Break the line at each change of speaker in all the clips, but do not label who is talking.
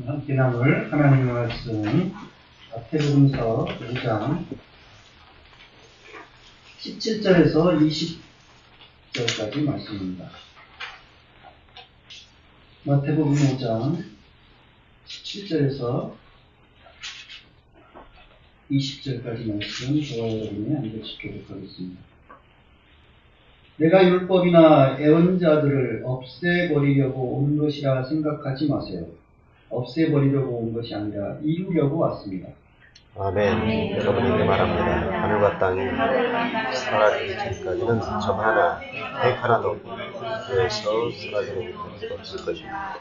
함께 나눌 하나님의 말씀 마태복음서 5장 17절에서 20절까지 말씀입니다. 마태복음 5장 17절에서 20절까지 말씀 저와 여러분이 함께 지켜보도록 하겠습니다. 내가 율법이나 예언자들을 없애버리려고 온 것이라 생각하지 마세요. 없애버리려고 온 것이 아니라 이루려고 왔습니다.
아멘. 여러분에게 말합니다. 하늘과 땅이 사라지기 전까지는 점 하나, 백 하나도 그에서 사라지는 것도 없을 것입니다.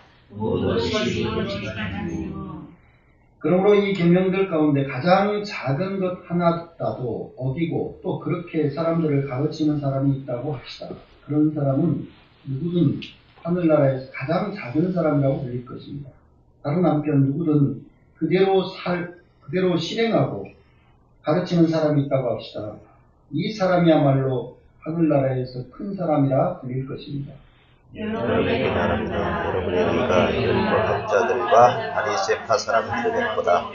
그러므로 이 계명들 가운데 가장 작은 것 하나라도 어기고 또 그렇게 사람들을 가르치는 사람이 있다고 합시다. 그런 사람은 누구든 하늘나라에서 가장 작은 사람이라고 불릴 것입니다. 다른 한편 누구든 그대로 실행하고 가르치는 사람이 있다고 합시다. 이 사람이야말로 하늘나라에서 큰 사람이라 불릴 것입니다.
여러분에게 말합니다. 여러분의 의가 율법학자들과 바리새파 사람들보다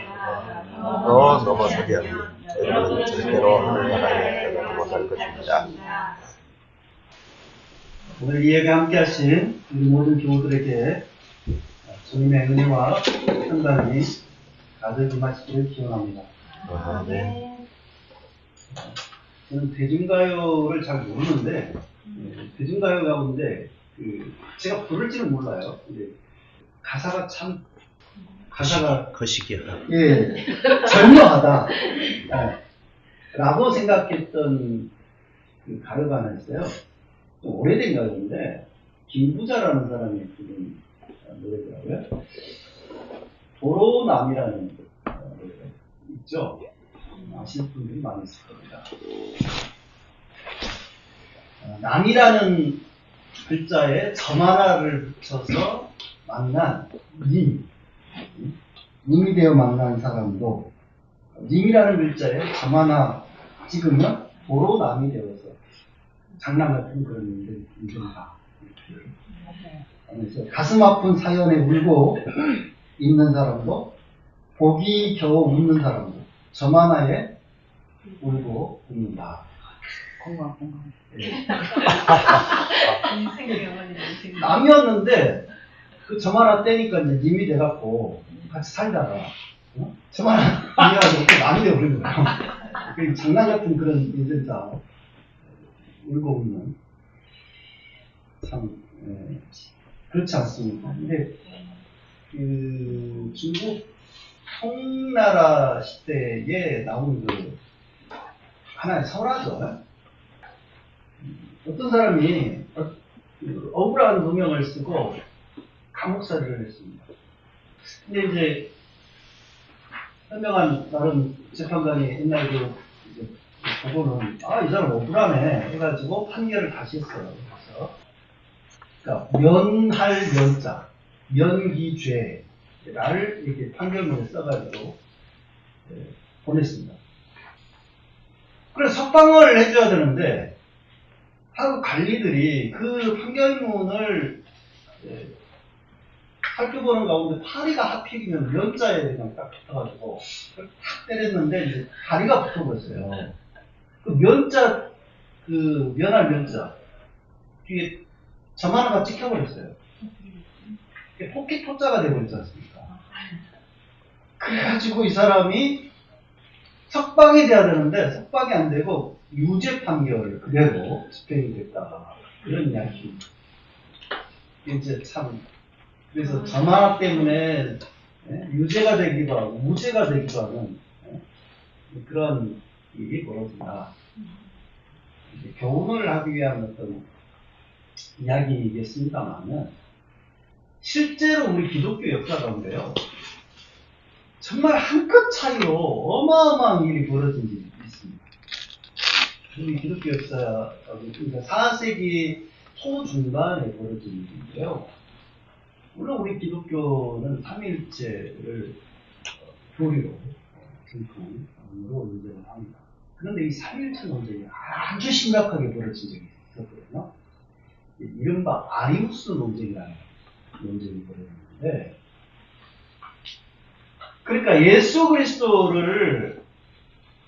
더 넘어서지 않으면 여러분은 절대로 하늘나라에 들어가지 못할 것입니다.
오늘 이 예배 함께 하신 우리 모든 교우들에게 주님의 은혜와 평강이 가득 임하시기를 기원합니다.
아멘.
저는 대중가요를 잘 모르는데 대중가요 가운데 제가 부를지는 몰라요. 근데 가사가
거시기하다.
예, 절묘하다. 라고 생각했던 가요가 하나 있어요. 좀 오래된 가요인데 김부자라는 사람이 부른 노래더라고요. 도로남이라는 노래가 있죠. 아시는 분들이 많이 있을 겁니다. 남이라는 글자에 점 하나를 붙여서 만난 님이 되어 만난 사람도 님이라는 글자에 점 하나 찍으면 도로남이 되어서 장난 같은 그런 인생이다. 그래서 가슴 아픈 사연에 울고 있는 사람도 복이 겨우 웃는 사람도 점 하나에 울고 웃는다.
공감.
예. 남이었는데 그 점 하나 떼니까 이제 님이 돼갖고 같이 살다가 점 하나 이해가지고 또 남이 돼버린 거예요. 그러니까 장난 같은 그런 인생사 울고 웃는 참 그렇지 않습니까? 근데 중국 송나라 시대에 나온 하나의 설화죠. 어떤 사람이 억울한 누명을 쓰고 감옥살이를 했습니다. 근데 이제 현명한 나름 재판관이 옛날 보고는 이 사람 억울하네 해가지고 판결을 다시 했어요. 그래서 그러니까 면할 면자 면기죄를 이렇게 판결문에 써가지고 보냈습니다. 그래서 석방을 해줘야 되는데 한국 관리들이 그 판결문을 살펴보는 가운데 파리가 하필이면 면자에 그냥 딱 붙어가지고 탁 때렸는데 이제 다리가 붙어버렸어요. 그 면자 면할 면자 뒤에 점 하나가 찍혀버렸어요. 토끼 토자가 돼버리지 않습니까? 그래가지고 이 사람이 석방이 돼야 되는데 석방이 안 되고 유죄 판결 그대로 집행이 됐다. 이런 이야기. 이제 참 그래서 점 하나 때문에 유죄가 되기도 하고 무죄가 되기도 하는 그런 일이 벌어진다. 교훈을 하기 위한 어떤 이야기이겠습니다만은 실제로 우리 기독교 역사 가운데요. 정말 한 끗 차이로 어마어마한 일이 벌어진 일이 있습니다. 우리 기독교 역사, 그러니까 4세기 초중반에 벌어진 일인데요. 물론 우리 기독교는 삼일체를 교리로 전통으로 논쟁을 합니다. 그런데 이 삼일체 논쟁이 아주 심각하게 벌어진 적이 있었거든요. 이른바 아리우스 논쟁이라는 논쟁이 벌어졌는데 그러니까 예수 그리스도를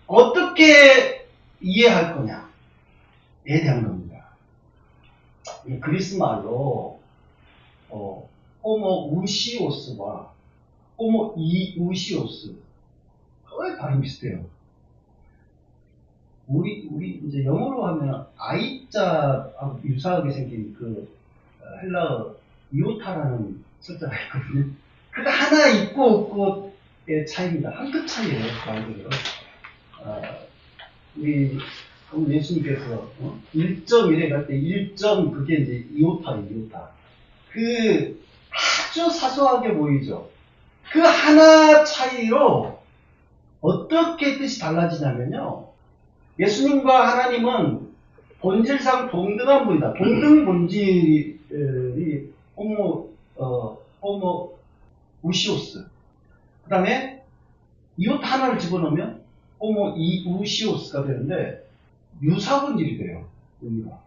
어떻게 이해할 거냐에 대한 겁니다. 이 그리스 말로 호모 우시오스와 호모 이우시오스 거의 발음 비슷해요. 우리 이제 영어로 하면 아이자하고 유사하게 생긴 그 헬라어 이오타라는 숫자가 있거든요. 그거 하나 있고 없고의 차이입니다. 한 끗 차이예요, 말 그대로. 우리 예수님께서 1.1에 갈 때 1점 그게 이제 이오타예요, 이오타. 그 아주 사소하게 보이죠. 그 하나 차이로 어떻게 뜻이 달라지냐면요. 예수님과 하나님은 본질상 동등한 분이다. 동등 본질이 호모 우시오스. 그 다음에 이오타 하나를 집어넣으면 호모 이우시오스가 되는데 유사 본질이 돼요. 의미가.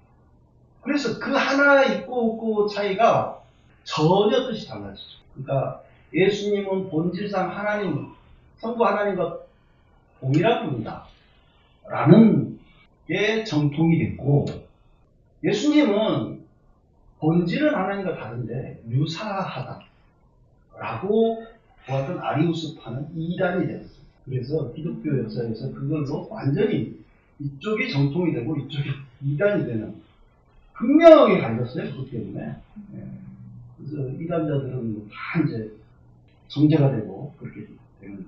그래서 그 하나 있고 없고 차이가 전혀 뜻이 달라지죠. 그러니까 예수님은 본질상 하나님, 성부 하나님과 동일한 분이다 라는 게 정통이 됐고, 예수님은 본질은 하나님과 다른데 유사하다 라고 보았던 아리우스파는 이단이 되었습니다. 그래서 기독교 역사에서 그걸로 완전히 이쪽이 정통이 되고 이쪽이 이단이 되는, 분명히 갈렸어요. 그것 때문에. 그래서 이단자들은 다 이제 정죄가 되고 그렇게 되는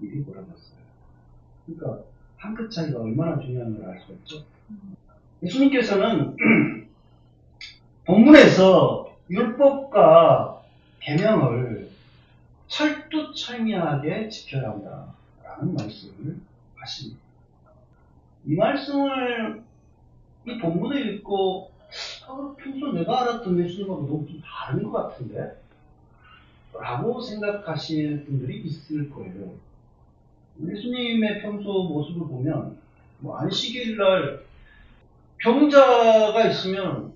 일이 벌어졌어요. 그러니까 한 끗 차이가 얼마나 중요한 걸 알 수가 있죠. 예수님께서는 본문에서 율법과 계명을 철두철미하게 지켜야 한다라는 말씀을 하십니다. 이 말씀을 이 본문을 읽고 평소 내가 알았던 예수님하고 너무 좀 다른 것 같은데? 라고 생각하실 분들이 있을 거예요. 예수님의 평소 모습을 보면 안식일날 병자가 있으면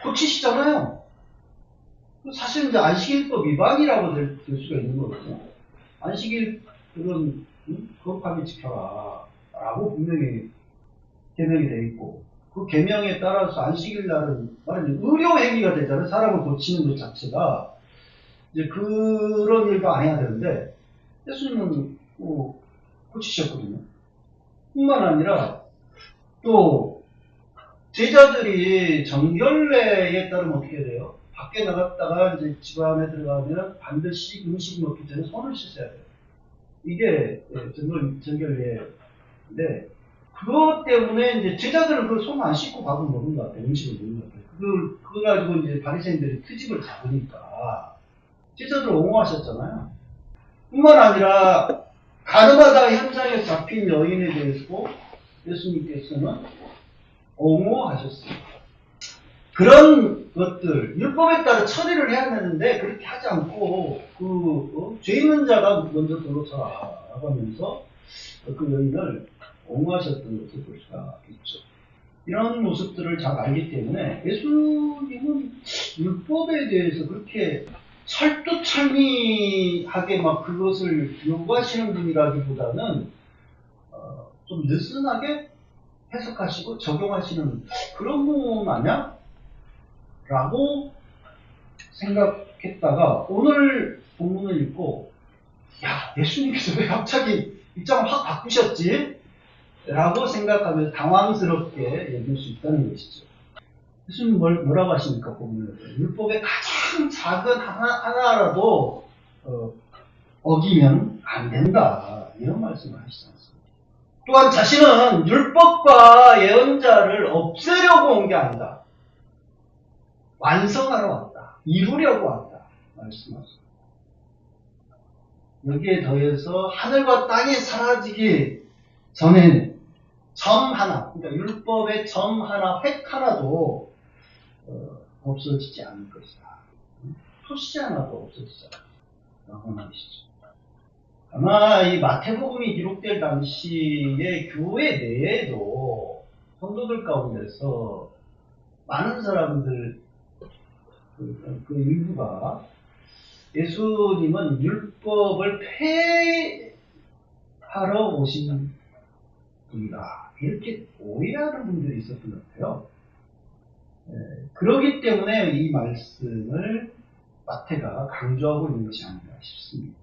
고치시잖아요. 사실 이제 안식일법 위반이라고 될 수가 있는 거거든요. 안식일 그건 거룩하게 지켜라 라고 분명히 계명이 되어 있고, 그 계명에 따라서 안식일날은 말하자면 의료 행위가 되잖아요. 사람을 고치는 것 자체가. 이제 그런 일도 안 해야 되는데 예수님은 고치셨거든요. 뿐만 아니라 또 제자들이 정결례에 따르면 어떻게 돼요? 밖에 나갔다가 이제 집 안에 들어가면 반드시 음식 먹기 전에 손을 씻어야 돼요. 이게 정결례인데, 그것 때문에 이제 제자들은 그 손 안 씻고 밥을 먹은 것 같아요. 음식을 먹는 것 같아요. 그걸 가지고 이제 바리새인들이 트집을 잡으니까 제자들 옹호하셨잖아요. 뿐만 아니라 가르마다 현장에 잡힌 여인에 대해서 예수님께서는 옹호하셨습니다. 그런 것들, 율법에 따라 처리를 해야 되는데 그렇게 하지 않고 죄 있는 자가 먼저 들어서라 라고 하면서 그 여인을 옹호하셨던 것을 볼 수가 있죠. 이런 모습들을 잘 알기 때문에 예수님은 율법에 대해서 그렇게 철두철미하게 막 그것을 요구하시는 분이라기보다는 좀 느슨하게 해석하시고 적용하시는 그런 분 아니야? 라고 생각했다가 오늘 본문을 읽고, 야, 예수님께서 왜 갑자기 입장을 확 바꾸셨지? 라고 생각하면서 당황스럽게 여길 수 있다는 것이죠. 예수님 뭐라고 하십니까? 보면 율법의 가장 작은 하나라도 어기면 안 된다, 이런 말씀을 하시지 않습니다. 또한 자신은 율법과 예언자를 없애려고 온 게 아니다, 완성하러 왔다, 이루려고 왔다 말씀하십니다. 여기에 더해서 하늘과 땅이 사라지기 전에는 점 하나, 그러니까 율법의 점 하나, 획 하나도 없어지지 않을 것이다. 토시 하나도 없어지지 않을 것이다. 말이시죠. 아마 이 마태복음이 기록될 당시에 교회 내에도 성도들 가운데서 많은 사람들 그 일부가 예수님은 율법을 폐하러 오신 분이다. 이렇게 오해하는 분들이 있었던 것 같아요. 그렇기 때문에 이 말씀을 마태가 강조하고 있는 것이 아닌가 싶습니다.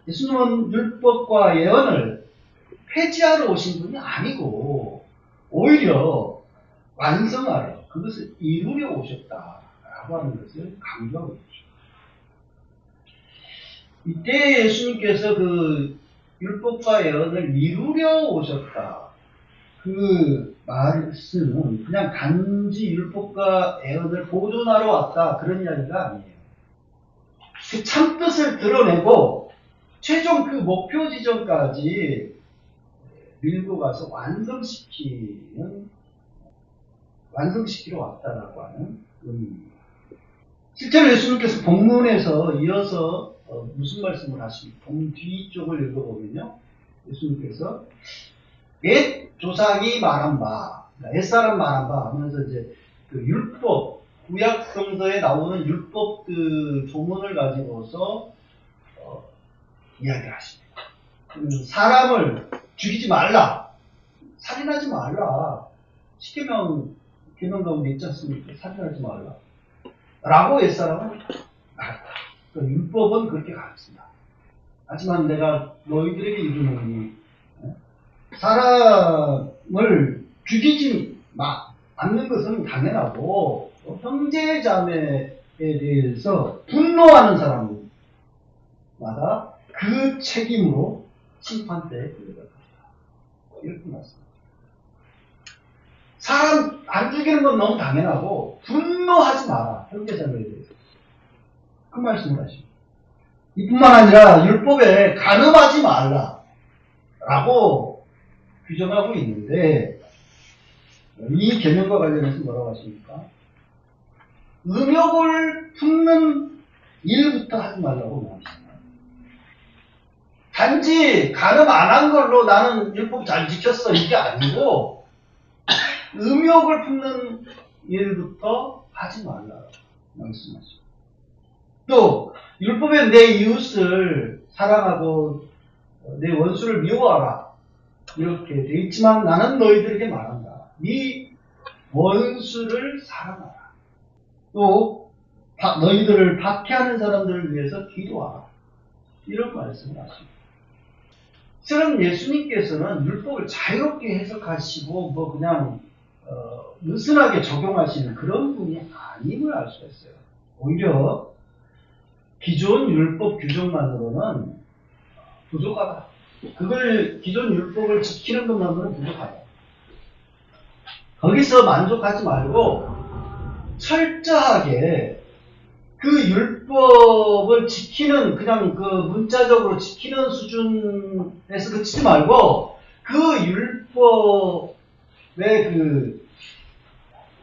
예수님은 율법과 예언을 폐지하러 오신 분이 아니고 오히려 완성하러, 그것을 이루려 오셨다라고 하는 것을 강조하고 있죠. 이때 예수님께서 그 율법과 예언을 이루려 오셨다. 그 말씀은 그냥 단지 율법과 예언을 보존하러 왔다, 그런 이야기가 아니에요. 그 참뜻을 드러내고 최종 그 목표 지점까지 밀고 가서 완성시키러 왔다라고 하는 의미입니다. 실제로 예수님께서 본문에서 이어서 무슨 말씀을 하십니까? 본문 뒤쪽을 읽어보면요, 예수님께서 옛 조상이 말한 바, 옛사람 말한 바 하면서 이제 그 율법, 구약 성서에 나오는 율법 그 조문을 가지고서 이야기를 하십니다. 사람을 죽이지 말라, 살인하지 말라, 십계명 계명 가운데 있지 않습니까? 살인하지 말라 라고 옛사람은 말했다. 그러니까 율법은 그렇게 가르친다. 하지만 내가 너희들에게 이르노니 사람을 죽이지 않는 것은 당연하고, 형제 자매에 대해서 분노하는 사람마다 그 책임으로 심판대에 걸려갈 것이다. 이렇게 말씀합니다. 사람 안 죽이는 건 너무 당연하고 분노하지 마라, 형제 자매에 대해서. 그 말씀을 하십니다. 이뿐만 아니라 율법에 간음하지 말라 라고 규정하고 있는데, 이 계명과 관련해서 뭐라고 하십니까? 음욕을 품는 일부터 하지 말라고 말합니다. 단지 간음 안 한 걸로 나는 율법 잘 지켰어, 이게 아니고 음욕을 품는 일부터 하지 말라고 말씀하십니다. 또 율법에 내 이웃을 사랑하고 내 원수를 미워하라 이렇게 되어 있지만 나는 너희들에게 말한다. 네 원수를 사랑하라. 또 너희들을 박해하는 사람들을 위해서 기도하라. 이런 말씀을 하십니다. 실은 예수님께서는 율법을 자유롭게 해석하시고 뭐 그냥 느슨하게 적용하시는 그런 분이 아님을 알 수가 있어요. 오히려 기존 율법 규정만으로는 부족하다. 그걸 기존 율법을 지키는 것만으로는 부족하다. 거기서 만족하지 말고 철저하게 그 율법을 지키는, 그냥 그 문자적으로 지키는 수준에서 그치지 말고 그 율법의 그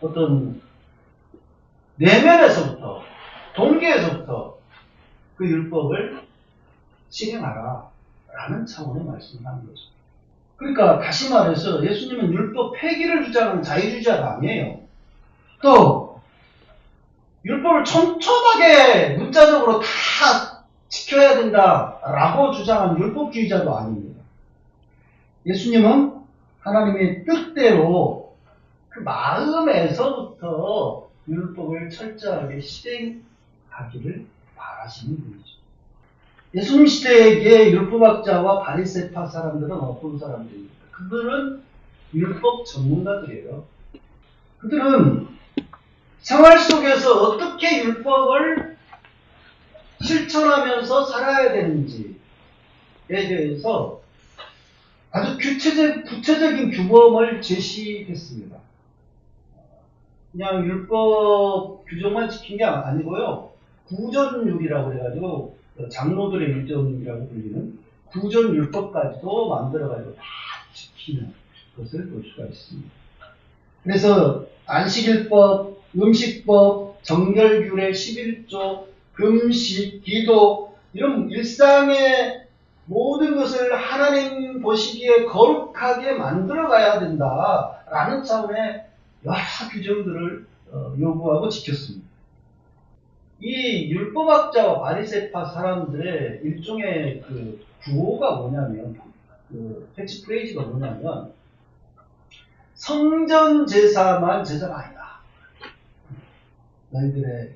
어떤 내면에서부터, 동기에서부터 그 율법을 실행하라 라는 차원의 말씀을 하는 거죠. 그러니까 다시 말해서 예수님은 율법 폐기를 주장하는 자유주의자가 아니에요. 또 율법을 촘촘하게 문자적으로 다 지켜야 된다라고 주장하는 율법주의자도 아닙니다. 예수님은 하나님의 뜻대로 그 마음에서부터 율법을 철저하게 실행하기를 바라시는 분이죠. 예수님 시대의 율법학자와 바리새파 사람들은 어떤 사람들입니까? 그들은 율법 전문가들이에요. 그들은 생활 속에서 어떻게 율법을 실천하면서 살아야 되는지에 대해서 아주 구체적인 규범을 제시했습니다. 그냥 율법 규정만 지킨 게 아니고요. 구전율이라고 해가지고 장로들의 일정이라고 불리는 구전율법까지도 만들어가지고 다 지키는 것을 볼 수가 있습니다. 그래서 안식일법, 음식법, 정결규례, 11조, 금식, 기도, 이런 일상의 모든 것을 하나님 보시기에 거룩하게 만들어가야 된다라는 차원의 여러 규정들을 요구하고 지켰습니다. 이 율법학자와 바리새파 사람들의 일종의 그 구호가 뭐냐면, 그 캐치프레이즈가 뭐냐면, 성전 제사만 제사가 아니다. 너희들의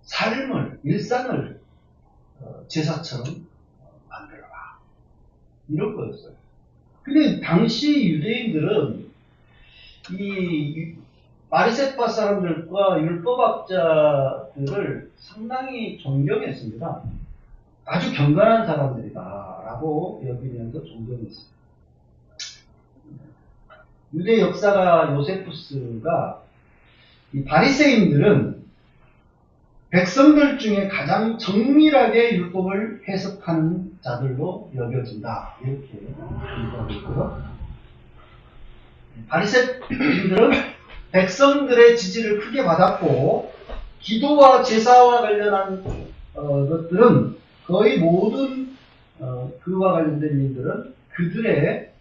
삶을, 일상을 제사처럼 만들어라. 이런 거였어요. 근데 당시 유대인들은 이 바리새파 사람들과 율법학자들을 상당히 존경했습니다. 아주 경건한 사람들이다라고 여기면서 존경했습니다. 유대 역사가 요세푸스가 이 바리새인들은 백성들 중에 가장 정밀하게 율법을 해석하는 자들로 여겨진다. 이렇게 얘기하고 있고요. 바리새인들은 백성들의 지지를 크게 받았고, 기도와 제사와 관련한 것들은 거의 모든 그와 관련된 일들은 그들의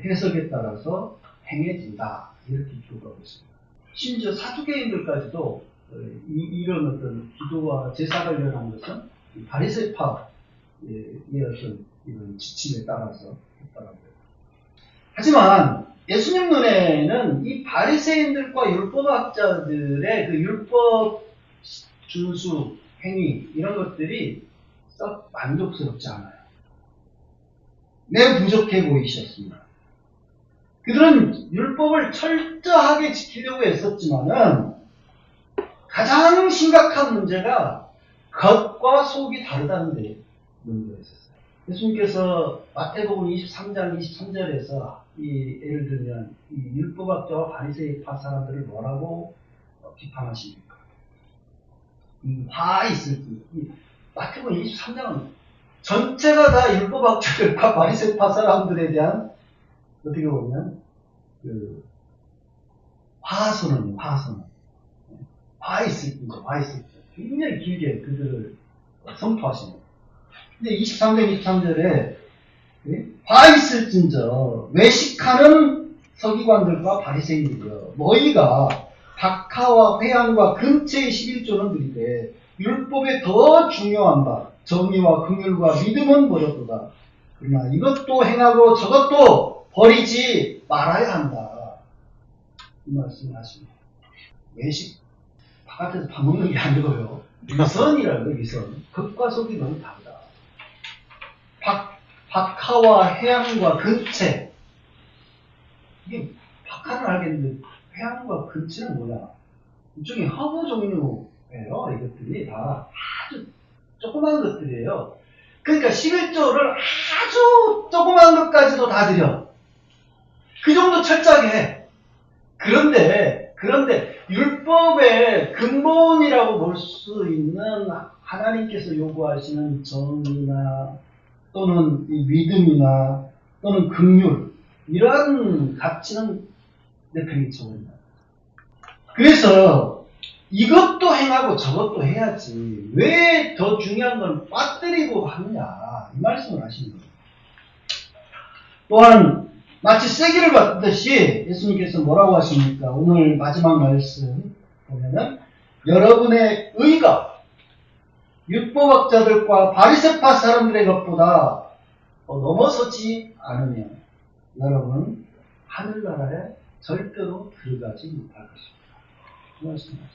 해석에 따라서 행해진다. 이렇게 기록하고 있습니다. 심지어 사두개인들까지도 이런 어떤 기도와 제사 관련한 것은 바리새파의 어떤 이런 지침에 따라서 했다고 해요. 하지만 예수님 눈에는 이 바리새인들과 율법학자들의 그 율법 준수 행위 이런 것들이 썩 만족스럽지 않아요. 매우 부족해 보이셨습니다. 그들은 율법을 철저하게 지키려고 했었지만은 가장 심각한 문제가 겉과 속이 다르다는 데 문제였었어요. 예수님께서 마태복음 23장 23절에서 예를 들면 이 율법학자와 바리새파 사람들을 뭐라고 비판하십니까? 화 있을 때 마태복음 23장은 전체가 다 율법학자들과 바리새파 사람들에 대한 어떻게 보면 그 화선언이에요. 화선언. 화 있을 때 굉장히 길게 그들을 선포하십니다. 근데 23장 23절에 화 있을진저 외식하는 서기관들과 바리새인들이여 너희가 박하와 회양과 근체의 11조는 드리되 율법에 더 중요한 바 정의와 긍휼과 믿음은 버렸도다. 그러나 이것도 행하고 저것도 버리지 말아야 한다. 이 말씀을 하십니다. 외식 바깥에서 밥 먹는 게 아니고요. 위선이라고요. 위선. 겉과 속이 너무 다르다. 박하와 해양과 근체. 이게 박하는 알겠는데 해양과 근체는 뭐냐? 일종의 허브 종류예요. 이것들이 다 아주 조그만 것들이에요. 그러니까 11조를 아주 조그만 것까지도 다 드려. 그 정도 철저하게 해. 그런데 율법의 근본이라고 볼 수 있는 하나님께서 요구하시는 정의나 또는 이 믿음이나 또는 긍휼 이러한 가치는 내팽개쳐버린다. 그래서 이것도 행하고 저것도 해야지 왜 더 중요한 건 빠뜨리고 하느냐 이 말씀을 하시는 거예요. 또한 마치 세기를 받듯이 예수님께서 뭐라고 하십니까? 오늘 마지막 말씀 보면은 여러분의 의가 율법학자들과 바리새파 사람들의 것보다 넘어서지 않으면 여러분 하늘나라에 절대로 들어가지 못할 것입니다. 그 말씀하십니다.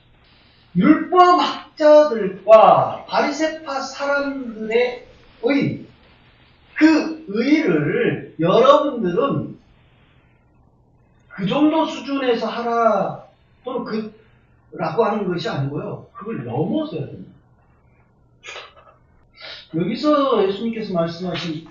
율법학자들과 바리새파 사람들의 의, 그 의를 여러분들은 그 정도 수준에서 하라 또는 라고 하는 것이 아니고요. 그걸 넘어서야 됩니다. 여기서 예수님께서 말씀하신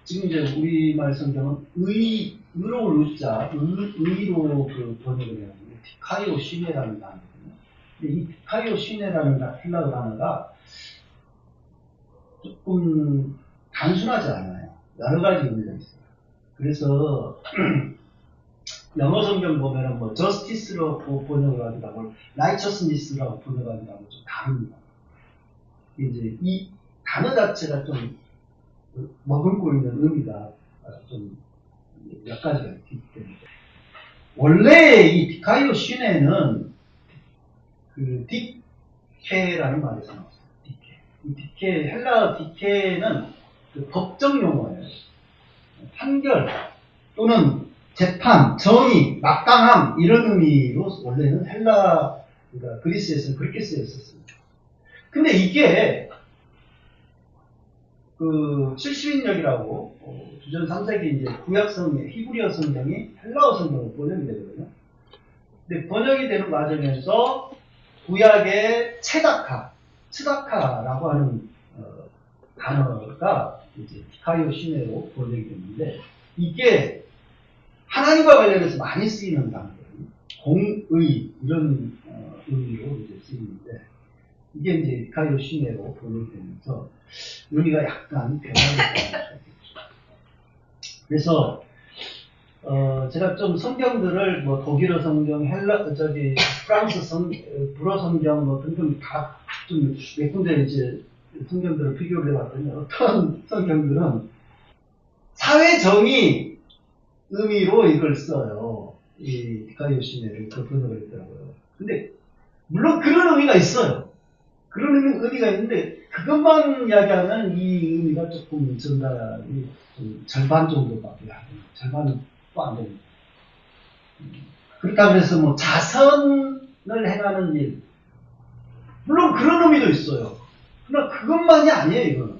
지금 이제 우리 말씀대로 의로울 의자, 의로 그 번역을 해요. 디카이오 시네라는 단어거든요. 근데 이 디카이오 시네라는 헬라어 단어가 조금 단순하지 않아요. 여러 가지 의미가 있어요. 그래서 영어 성경 보면은 뭐 justice로 번역을 하기도 하고 righteousness라고 번역하기도 하고 좀 다릅니다. 이제 이 단어 자체가 좀 머금고 있는 의미가 좀 몇 가지가 있기 때문에 원래 이 디카이오 시네는 그 디케라는 말에서 나왔어요. 디케. 이 디케, 헬라 디케는 그 법정 용어예요. 판결 또는 재판, 정의, 마땅함 이런 의미로 원래는 헬라 그러니까 그리스에서는 그렇게 쓰였었습니다. 근데 이게 그 70인역이라고 주전 3세기 이제 구약 성경, 히브리어 성경이 헬라어 성경으로 번역이 되거든요. 근데 번역이 되는 과정에서 구약의 츠다카라고 하는 단어가 이제 디카이오 시네로 번역이 됐는데 이게 하나님과 관련해서 많이 쓰이는 단어거든요. 공의 이런 의미로 이제 쓰이는데 이게 이제 디카이오 시네로 번역이 되면서 의미가 약간 변화됐다는 거죠. 그래서 제가 좀 성경들을 뭐 독일어 성경, 프랑스 불어 성경 뭐 등등 다 좀 몇 군데 이제 성경들을 비교를 해봤더니 어떤 성경들은 사회 정의 의미로 이걸 써요. 이 디카이오 시네를 그 번역을 했더라고요. 근데 물론 그런 의미가 있어요. 그런 의미가 있는데 그것만 이야기하면 이 의미가 조금 전달이 좀 절반 정도밖에 안 돼요. 절반은 또 안 됩니다. 그렇다고 해서 뭐 자선을 행하는 일 물론 그런 의미도 있어요. 그러나 그것만이 아니에요. 이거는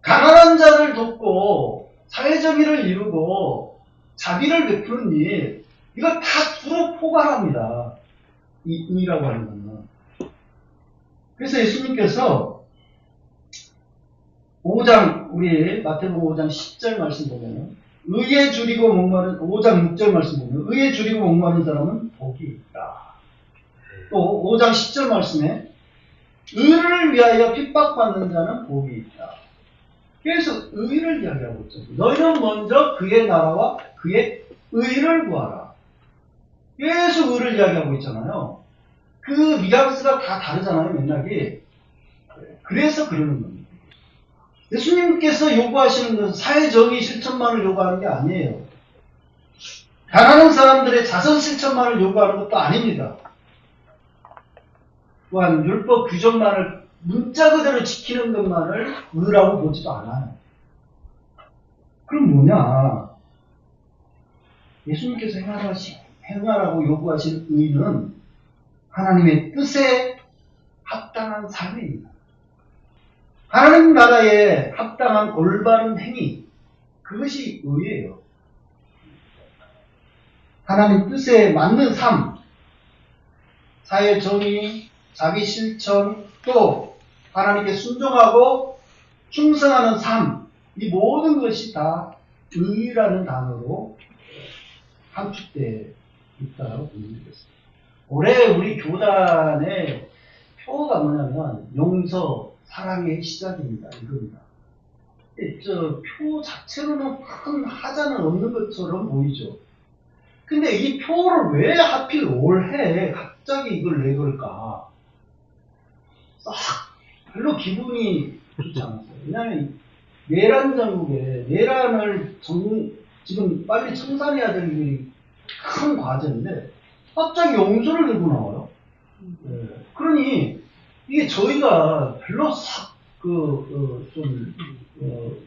가난한 자를 돕고 사회정의를 이루고 자비를 베푸는 일 이걸 다 두루 포괄합니다. 이 의라고 하는 거는. 그래서 예수님께서 5장 우리 마태복음 5장 10절 말씀 보면 의에 줄이고 목마른 5장 6절 말씀 보면 의에 줄이고 목마른 사람은 복이 있다. 또 5장 10절 말씀에 의를 위하여 핍박받는 자는 복이 있다. 그래서 의를 이야기하고 있죠. 너희는 먼저 그의 나라와 그의 의를 구하라. 계속 의를 이야기하고 있잖아요. 그 뉘앙스가 다 다르잖아요. 맥락이. 그래서 그러는 겁니다. 예수님께서 요구하시는 것은 사회정의 실천만을 요구하는 게 아니에요. 가난한 사람들의 자선 실천만을 요구하는 것도 아닙니다. 또한 율법 규정만을 문자 그대로 지키는 것만을 의라고 보지도 않아요. 그럼 뭐냐? 예수님께서 행하라고 요구하신 의는 하나님의 뜻에 합당한 삶입니다. 하나님 나라에 합당한 올바른 행위, 그것이 의예요. 하나님 뜻에 맞는 삶, 사회 정의, 자기 실천, 또 하나님께 순종하고 충성하는 삶, 이 모든 것이 다 의라는 단어로 함축되어 있다고 보면 되겠습니다. 올해 우리 교단의 표가 뭐냐면 용서, 사랑의 시작입니다. 이겁니다. 저 표 자체로는 큰 하자는 없는 것처럼 보이죠. 근데 이 표를 왜 하필 올해 갑자기 이걸 내걸까? 싹 별로 기분이 좋지 않았어요. 왜냐하면 내란 전국에 내란을 지금 빨리 청산해야 될 일이 큰 과제인데 갑자기 용서를 들고 나와요. 그러니 이게 저희가 별로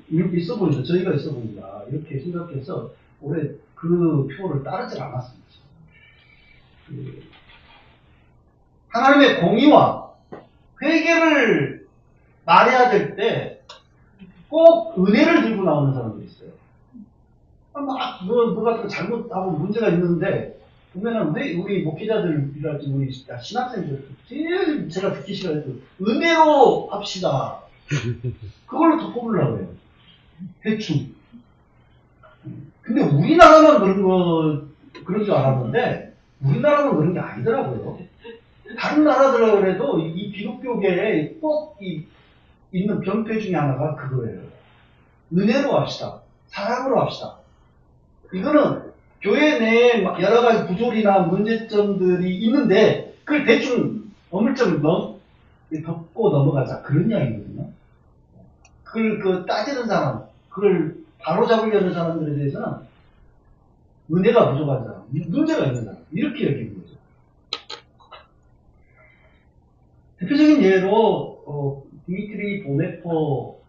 이렇게 있어 보인다. 저희가 있어 보인다. 이렇게 생각해서 올해 그 표를 따르질 않았습니다. 하나님의 공의와 회개를 말해야 될 때 꼭 은혜를 들고 나오는 사람도 있어요. 뭐가 잘못하고 문제가 있는데 보면은 왜 우리 목회자들이랄지 우리 신학생들 제일 제가 듣기 싫어해도 은혜로 합시다. 그걸로 덮어보려고 해요. 대충. 근데 우리나라만 그런 줄 알았는데 우리나라만 그런 게 아니더라고요. 다른 나라들에도 이 기독교계에 꼭 있는 병폐 중에 하나가 그거예요. 은혜로 합시다. 사랑으로 합시다. 이거는 교회 내에 여러 가지 부조리나 문제점들이 있는데 그걸 대충 어물쩍 덮고 넘어가자. 그런 이야기거든요. 그걸 따지는 사람, 그걸 바로잡으려는 사람들에 대해서는 은혜가 부족한 사람, 문제가 있는 사람, 이렇게 여기는 거죠. 대표적인 예로 디미트리 보네포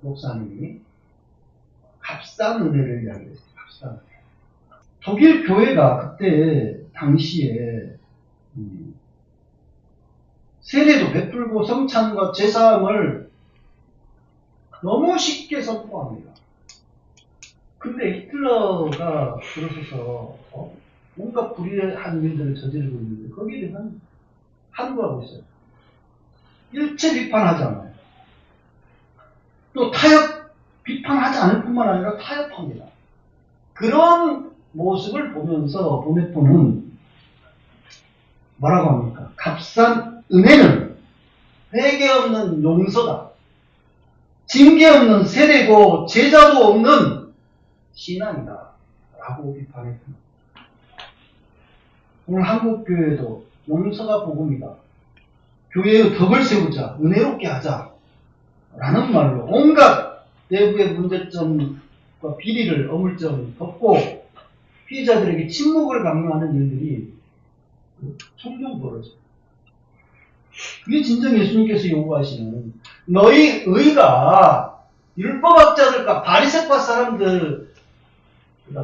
목사님이 값싼 은혜를 이야기했어요. 값싼 은혜. 독일 교회가 그때 당시에 세례도 베풀고 성찬과 제사함을 너무 쉽게 선포합니다. 근데 히틀러가 들어서서 뭔가 불의한 일들을 저지르고 있는데 거기에 대한 한구하고 있어요. 일체 비판하지 않아요. 또 비판하지 않을 뿐만 아니라 타협합니다. 그런 모습을 보면서 보네포는 뭐라고 합니까? 값싼 은혜는 회개 없는 용서다. 징계 없는 세례고 제자도 없는 신앙이다. 라고 비판했습니다. 오늘 한국교회도 용서가 복음이다. 교회의 덕을 세우자. 은혜롭게 하자. 라는 말로 온갖 내부의 문제점과 비리를 어물점 덮고 피해자들에게 침묵을 강요하는 일들이 종종 벌어져요. 그게 진정 예수님께서 요구하시는 너희 의가 율법학자들과 바리새파 사람들보다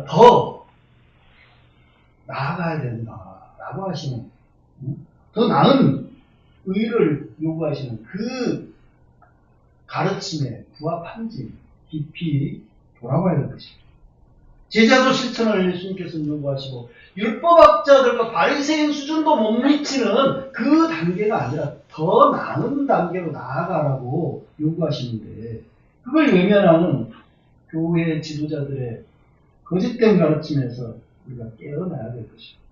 더 나아가야 된다라고 하시는 더 나은 의를 요구하시는 그 가르침에 부합한지 깊이 돌아봐야 될 것입니다. 제자도 실천을 예수님께서 요구하시고 율법학자들과 바리새인 수준도 못 미치는 그 단계가 아니라 더 나은 단계로 나아가라고 요구하시는데 그걸 외면하는 교회 지도자들의 거짓된 가르침에서 우리가 깨어나야 될 것입니다.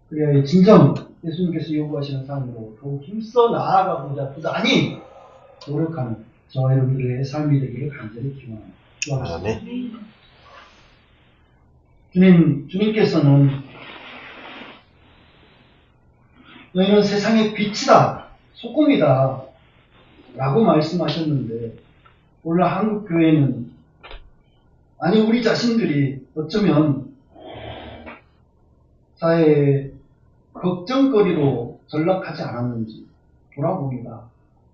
그래야 진정 예수님께서 요구하시는 삶으로 더욱 힘써 나아가보자 부단히 노력하는 저와 여러분들의 삶이 되기를 간절히 기원합니다.
아멘.
주님께서는 너희는 세상의 빛이다, 소금이다 라고 말씀하셨는데 오늘 한국교회는 아니 우리 자신들이 어쩌면 사회의 걱정거리로 전락하지 않았는지 돌아봅니다.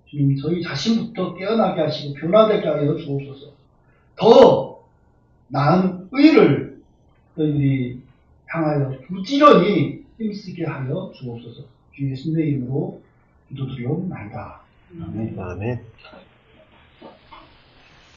주님 저희 자신부터 깨어나게 하시고 변화되게 하여 주옵소서. 더 나은 의를 너희들이 향하여 부지런히 힘쓰게 하여 주옵소서. 주 예수님의 이름으로 기도드리옵나이다. 아멘.
아멘.